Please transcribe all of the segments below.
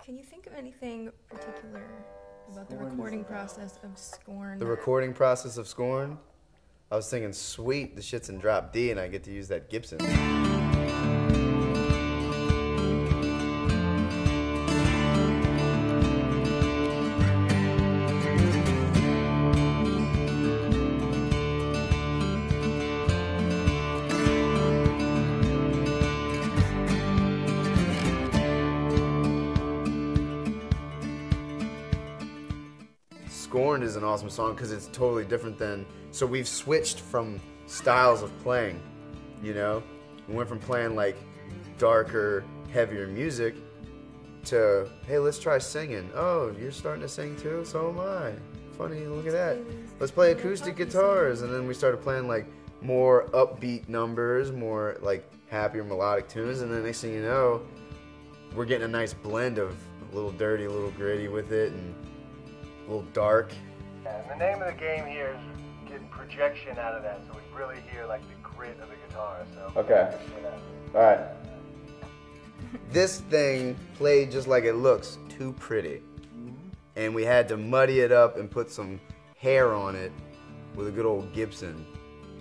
Can you think of anything particular about the recording process of Scorned? The recording process of Scorned? I was thinking, sweet, the shit's in drop D and I get to use that Gibson. Scorned is an awesome song because it's totally different than... So we've switched from styles of playing, you know? We went from playing like darker, heavier music to, hey, let's try singing. Oh, you're starting to sing too? So am I. Funny, look at that. Let's play acoustic guitars. And then we started playing like more upbeat numbers, more like happier melodic tunes. And then next thing you know, we're getting a nice blend of a little dirty, a little gritty with it, and a little dark. Yeah, and the name of the game here is getting projection out of that, so we really hear like the grit of the guitar. So okay. All right. This thing played just like it looks, too pretty. And we had to muddy it up and put some hair on it with a good old Gibson,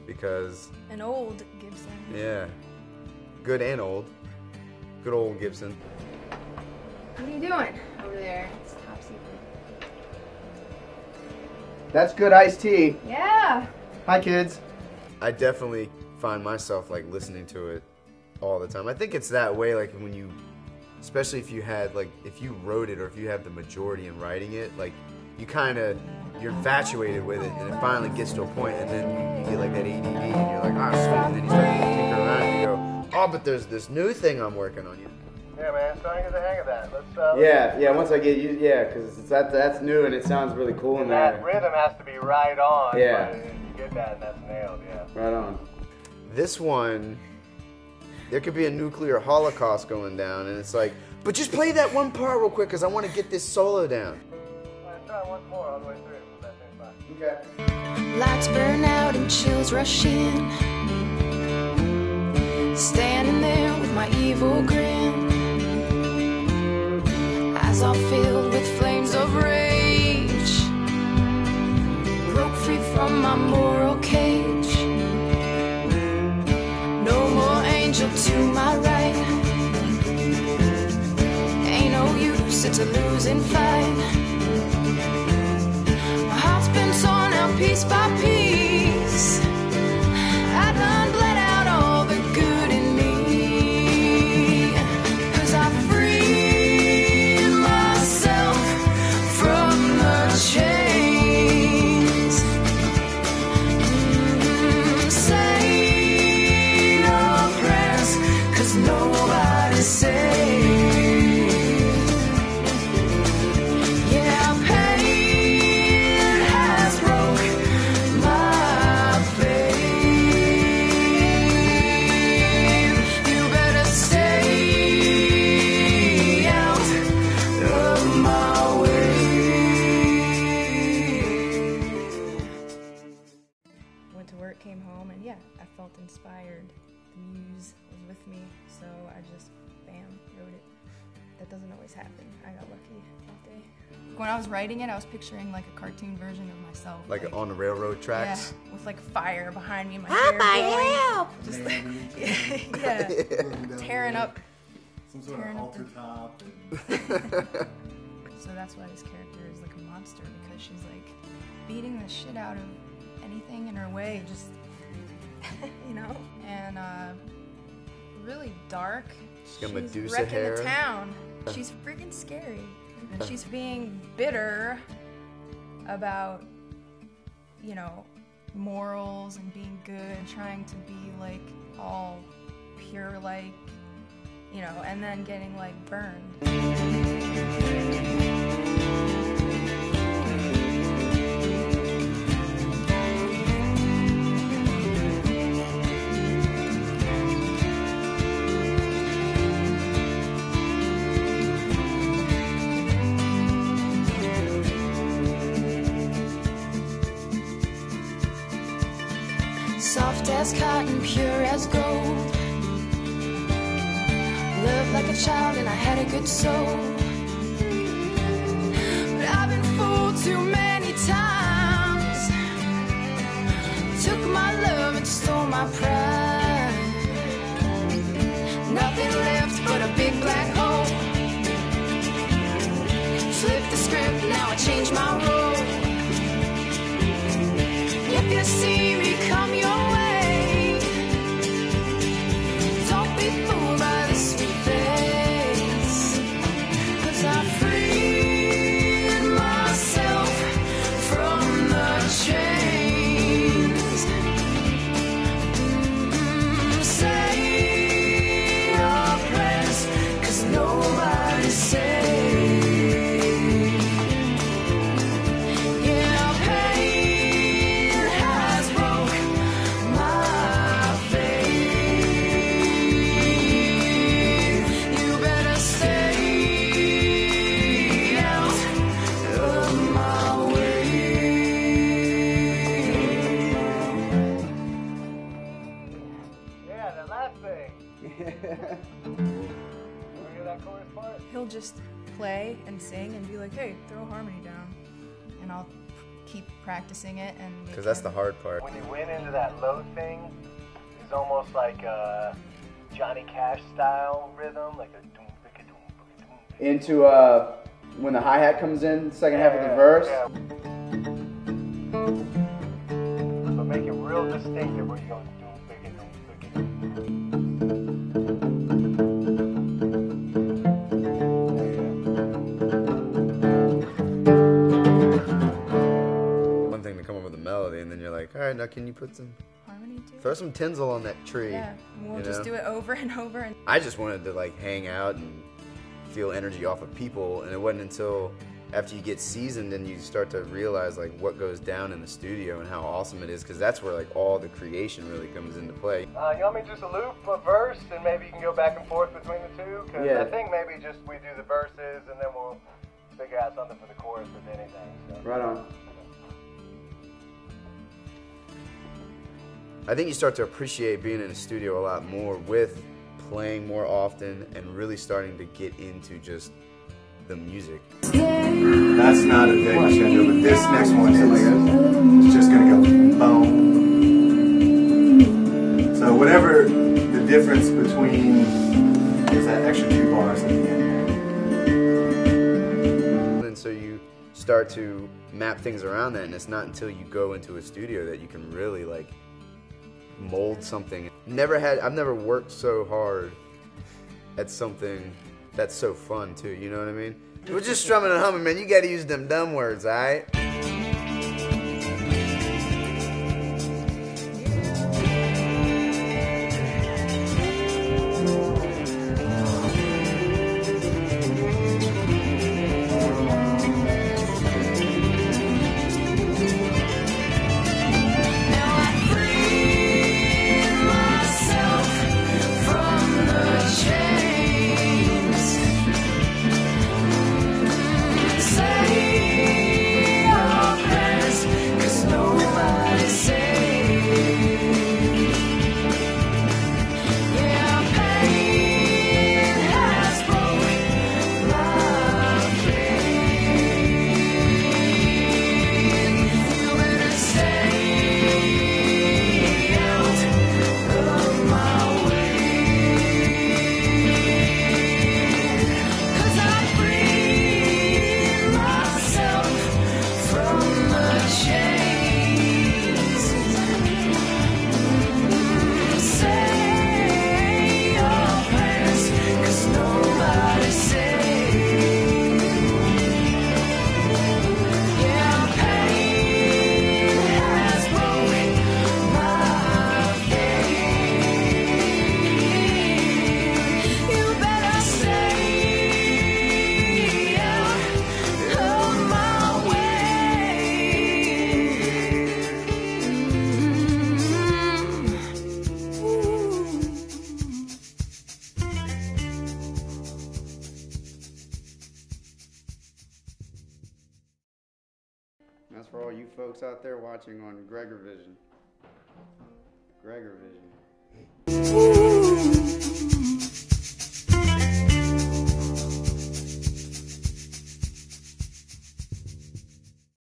because... An old Gibson. Yeah. Good and old. Good old Gibson. What are you doing over there? It's top secret. That's good iced tea. Yeah. Hi, kids. I definitely find myself like listening to it all the time. I think it's that way, like when you, especially if you had like, if you wrote it or if you have the majority in writing it, like you kind of, you're infatuated with it, and it finally gets to a point, and then you get like that ADD, and you're like, ah, sweet, and then you start to tinker around, and you go, oh, but there's this new thing I'm working on. Yeah, man, starting to get the hang of that. Yeah, once I get used, because that's new and it sounds really cool in there. That rhythm has to be right on. Yeah. But you get that, and that's nailed, yeah. Right on. This one, there could be a nuclear holocaust going down, and it's like, but just play that one part real quick, because I want to get this solo down. Let's try once more all the way through with that same spot. Okay. Lights burn out and chills rush in. Standing there with my evil grin. Eyes all filled with flames of rage. Broke free from my moral cage. No more angel to my right. Ain't no use, it's a losing fight. My heart's been torn out piece by piece. I done bled out all the good in me. 'Cause I freed myself from the chains. Say no prayers, 'cause nobody's safe. Yeah, pain has broke my faith. You better stay out of my way. Went to work, came home, and yeah, I felt inspired. The muse was with me, so I just, bam, wrote it. That doesn't always happen. I got lucky that day. When I was writing it, I was picturing like a cartoon version of myself. Like on the railroad tracks? Yeah, with like fire behind me, my hair blowing. help! Just like, yeah, tearing up. Some sort of halter top. So that's why this character is like a monster, because she's like beating the shit out of anything in her way, just, you know? And really dark. She's got Medusa wrecking hair. the town. She's freaking scary. And she's being bitter about, you know, morals and being good, trying to be like all pure, like, you know, and then getting like burned. Soft as cotton, pure as gold. Loved like a child and I had a good soul. too many times. Took my love and stole my pride. Nothing left but a big black hole. Flipped the script, now I change my role. If you see me come your way, don't be fooled by the sweet face. 'Cause I freed myself from the chains. Say your prayers, 'cause nobody's safe. Yeah, pain has broke my faith. You better stay out of my way. Yeah, that last thing. Can we hear that chorus part? He'll just play and sing and be like, hey, throw a harmony down. And I'll keep practicing it and make Because that's the him- hard part. When you went into that low thing, it's almost like a Johnny Cash style rhythm, like a doom, bicka, doom, bicka, doom, bicka. Into when the hi-hat comes in, second half of the verse. Yeah. But make it real distinctive where you go doom, bicka, doom, bicka, doom. One thing to come up with a melody, and then you're like, all right, now can you put some, harmony too. throw some tinsel on that tree? Yeah, and we'll you just know? do it over and over. And I just wanted to like hang out and feel energy off of people, and it wasn't until after you get seasoned and you start to realize like what goes down in the studio and how awesome it is, because that's where like all the creation really comes into play. You want me to just loop a verse and maybe you can go back and forth between the two? Because Yeah. I think maybe just we do the verses and then we'll figure out something for the chorus with anything. So. Right on. I think you start to appreciate being in a studio a lot more with playing more often and really starting to get into just the music. That's not a big crescendo, but this next one is just going to go boom. So whatever the difference between is that extra 2 bars at the end. And so you start to map things around that, and it's not until you go into a studio that you can really like mold something. I've never worked so hard at something that's so fun too, you know what I mean? We're just strumming and humming, man. You gotta use them dumb words, alright? Now I free myself from the chains. Say your prayers, 'cause nobody's safe. Yeah, pain has broke my faith. You better stay out of my way. 'Cause I freed myself from the chains. Say your prayers, 'cause nobody's safe. Yeah, pain has broke my faith. You better stay out of my way. That's for all you folks out there watching on Gregor Vision. Gregor Vision. Ooh.